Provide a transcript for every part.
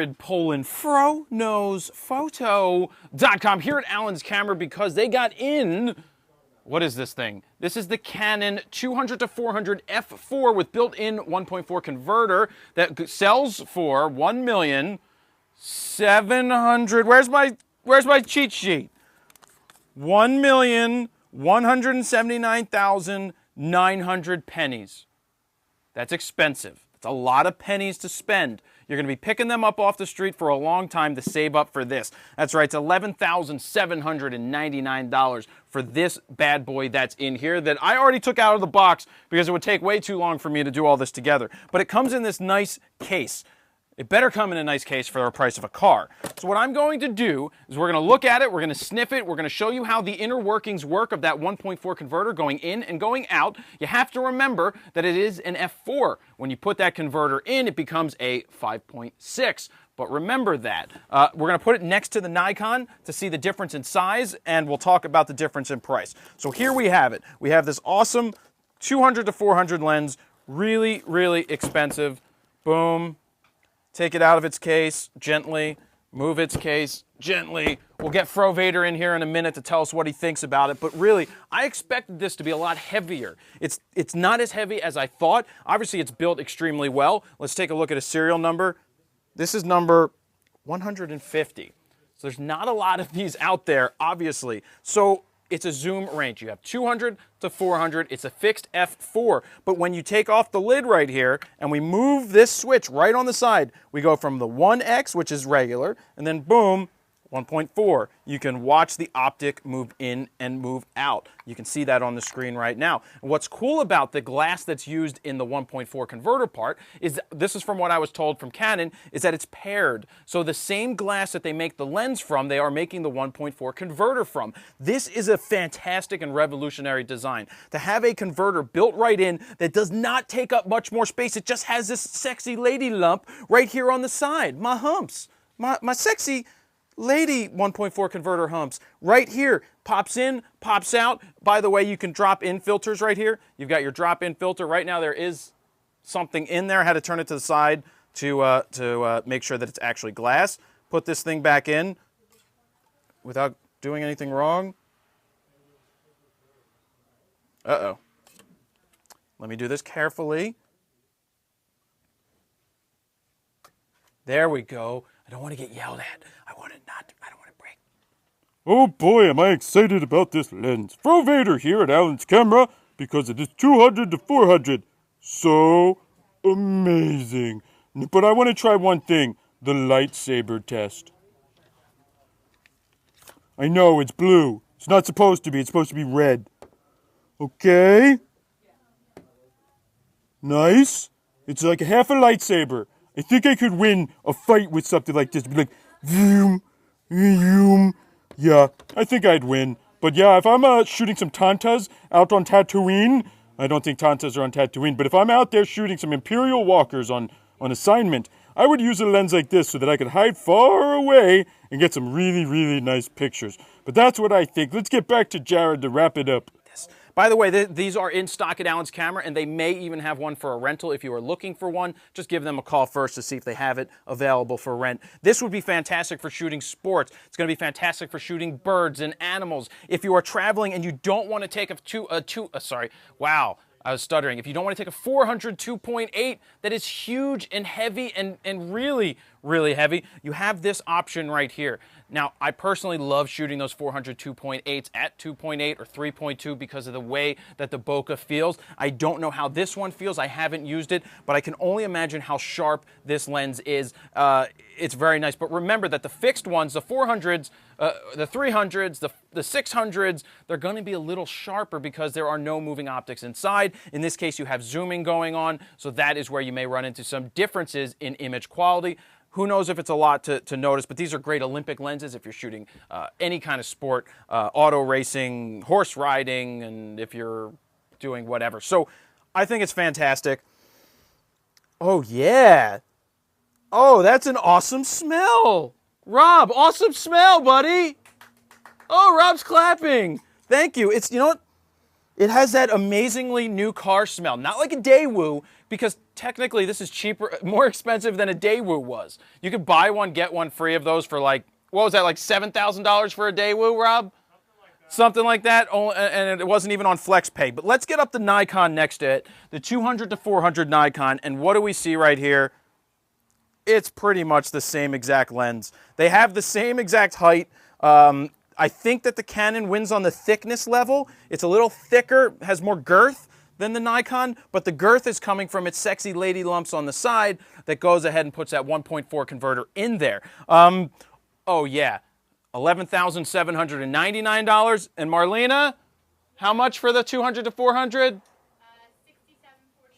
Jared Polin, FroKnowsPhoto.com, here at Alan's Camera because they got in. What is this thing? This is the Canon 200-400 f4 with built-in 1.4 converter that sells for $1,700,000. Where's my cheat sheet? $1,179,900 pennies. That's expensive. It's a lot of pennies to spend. You're going to be picking them up off the street for a long time to save up for this. That's right, it's $11,799 for this bad boy that's in here that I already took out of the box because it would take way too long for me to do all this together. But it comes in this nice case. It better come in a nice case for the price of a car. So what I'm going to do is we're going to look at it, we're going to sniff it, we're going to show you how the inner workings work of that 1.4 converter going in and going out. You have to remember that it is an f4. When you put that converter in, it becomes a 5.6. But remember that. We're going to put it next to the Nikon to see the difference in size, and we'll talk about the difference in price. So here we have it. We have this awesome 200-400 lens, really, really expensive. Boom. Take it out of its case gently, move its case gently. We'll get Fro Vader in here in a minute to tell us what he thinks about it, but really, I expected this to be a lot heavier. It's not as heavy as I thought. Obviously, it's built extremely well. Let's take a look at a serial number. This is number 150. So there's not a lot of these out there, obviously. So it's a zoom range. You have 200 to 400. It's a fixed f4. But when you take off the lid right here and we move this switch right on the side, we go from the 1x, which is regular, and then boom, 1.4. You can watch the optic move in and move out. You can see that on the screen right now. And what's cool about the glass that's used in the 1.4 converter part is, this is from what I was told from Canon, is that it's paired. So the same glass that they make the lens from, they are making the 1.4 converter from. This is a fantastic and revolutionary design. To have a converter built right in that does not take up much more space. It just has this sexy lady lump right here on the side. My humps. My sexy lady 1.4 converter humps right here. Pops in, pops out. By the way, you can drop in filters right here. You've got your drop in filter. Right now there is something in there. I had to turn it to the side to make sure that it's actually glass. Put this thing back in without doing anything wrong. Uh-oh. Let me do this carefully. There we go. I don't want to get yelled at. I don't want to break. Oh boy, am I excited about this lens. Fro Vader here at Alan's Camera because it is 200 to 400. So amazing. But I want to try one thing, the lightsaber test. I know, it's blue. It's not supposed to be. It's supposed to be red. Okay. Nice. It's like half a lightsaber. I think I could win a fight with something like this. Be like, zoom, zoom. Yeah, I think I'd win. But yeah, if I'm shooting some Tantas out on Tatooine, I don't think Tantas are on Tatooine, but if I'm out there shooting some Imperial Walkers on assignment, I would use a lens like this so that I could hide far away and get some really, really nice pictures. But that's what I think. Let's get back to Jared to wrap it up. By the way, these are in stock at Alan's Camera, and they may even have one for a rental if you are looking for one. Just give them a call first to see if they have it available for rent. This would be fantastic for shooting sports. It's going to be fantastic for shooting birds and animals. If you are traveling and you don't want to take wow. I was stuttering. If you don't want to take a 400 2.8 that is huge and heavy and really, really heavy, you have this option right here. Now, I personally love shooting those 400 2.8s at 2.8 or 3.2 because of the way that the bokeh feels. I don't know how this one feels. I haven't used it, but I can only imagine how sharp this lens is. It's very nice. But remember that the fixed ones, the 400s, the 300s, the 600s, they're going to be a little sharper because there are no moving optics inside. In this case, you have zooming going on, so that is where you may run into some differences in image quality. Who knows if it's a lot to notice, but these are great Olympic lenses if you're shooting any kind of sport, auto racing, horse riding, and if you're doing whatever. So I think it's fantastic. Oh, yeah. Oh, that's an awesome smell. Rob, awesome smell, buddy. Oh, Rob's clapping. Thank you. It's, you know what? It has that amazingly new car smell. Not like a Daewoo, because technically this is cheaper, more expensive than a Daewoo was. You could buy one, get one free of those for like, what was that, like $7,000 for a Daewoo, Rob? Something like that, and it wasn't even on FlexPay. But let's get up the Nikon next to it, the 200 to 400 Nikon, and what do we see right here? It's pretty much the same exact lens. They have the same exact height. I think that the Canon wins on the thickness level. It's a little thicker, has more girth than the Nikon, but the girth is coming from its sexy lady lumps on the side that goes ahead and puts that 1.4 converter in there. Oh yeah. $11,799. And Marlena, how much for the 200 to 400?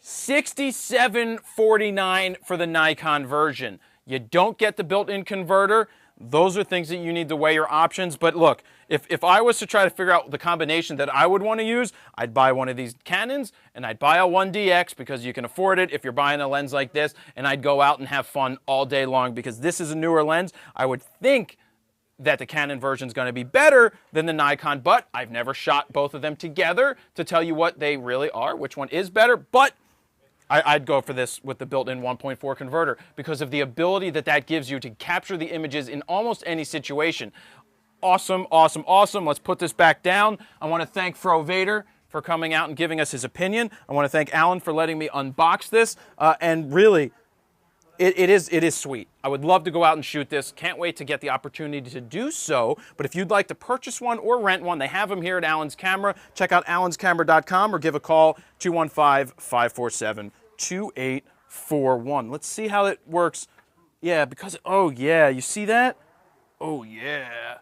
$67.49 for the Nikon version. You don't get the built-in converter. Those are things that you need to weigh your options. But look, if I was to try to figure out the combination that I would want to use, I'd buy one of these Canons and I'd buy a 1DX because you can afford it if you're buying a lens like this, and I'd go out and have fun all day long because this is a newer lens. I would think that the Canon version is going to be better than the Nikon, but I've never shot both of them together to tell you what they really are, which one is better, but I'd go for this with the built-in 1.4 converter because of the ability that that gives you to capture the images in almost any situation. Awesome, awesome, awesome. Let's put this back down. I want to thank Fro Vader for coming out and giving us his opinion. I want to thank Alan for letting me unbox this, and really, it is sweet. I would love to go out and shoot this. Can't wait to get the opportunity to do so. But if you'd like to purchase one or rent one, they have them here at Alan's Camera. Check out allanscamera.com or give a call 215-547-2841. Let's see how it works. Yeah, because, oh yeah, you see that? Oh yeah.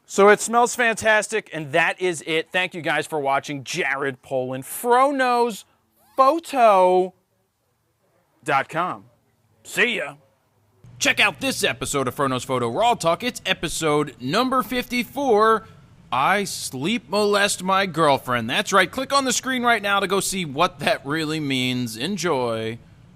So it smells fantastic, and that is it. Thank you guys for watching. Jared Polin, FroKnowsPhoto.com. See ya. Check out this episode of Frono's Photo Raw Talk. It's episode number 54. I sleep molest my girlfriend. That's right. Click on the screen right now to go see what that really means. Enjoy.